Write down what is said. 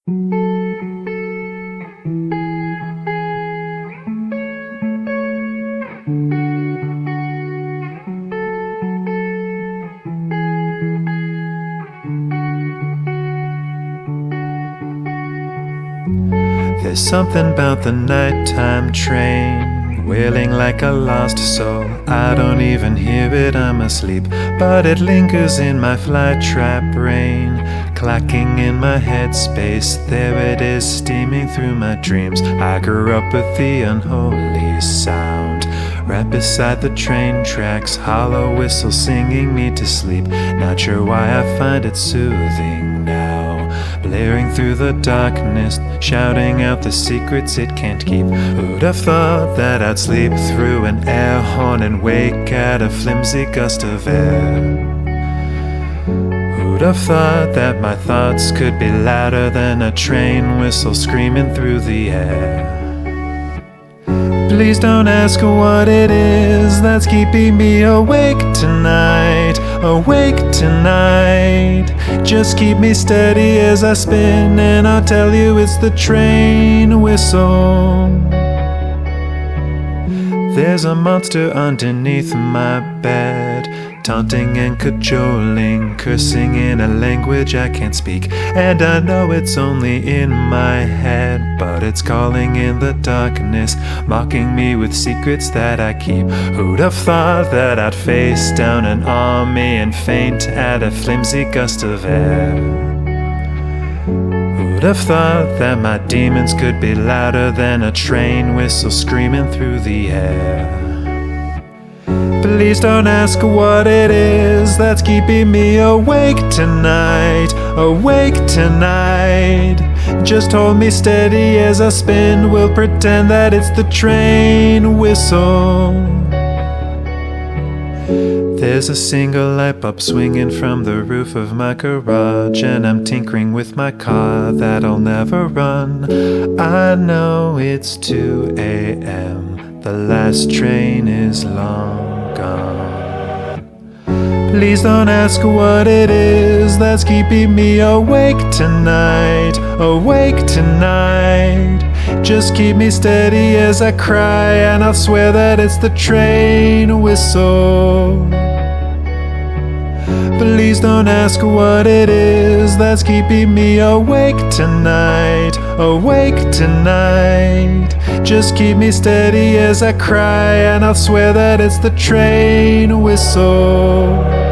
There's something about the nighttime train wailing like a lost soul. I don't even hear it, I'm asleep, but it lingers in my flytrap brain, clacking in my headspace. There it is, steaming through my dreams. I grew up with the unholy sound right beside the train tracks, hollow whistle singing me to sleep. Not sure why I find it soothing now, blaring through the darkness, shouting out the secrets it can't keep. Who'd have thought that I'd sleep through an air horn and wake at a flimsy gust of air? Who'd have thought that my thoughts could be louder than a train whistle screaming through the air? Please don't ask what it is that's keeping me awake tonight, awake tonight. Just keep me steady as I spin, and I'll tell you it's the train whistle. There's a monster underneath my bed, taunting and cajoling, cursing in a language I can't speak. And I know it's only in my head, but it's calling in the darkness, mocking me with secrets that I keep. Who'd have thought that I'd face down an army and faint at a flimsy gust of air? Who'd have thought that my demons could be louder than a train whistle screaming through the air? Please don't ask what it is that's keeping me awake tonight, awake tonight. Just hold me steady as I spin, we'll pretend that it's the train whistle. There's a single light bulb swinging from the roof of my garage, and I'm tinkering with my car that'll never run. I know it's 2 a.m., the last train is long gone. Please don't ask what it is that's keeping me awake tonight, awake tonight. Just keep me steady as I cry, and I'll swear that it's the train whistle. Please don't ask what it is that's keeping me awake tonight, awake tonight. Just keep me steady as I cry, and I'll swear that it's the train whistle.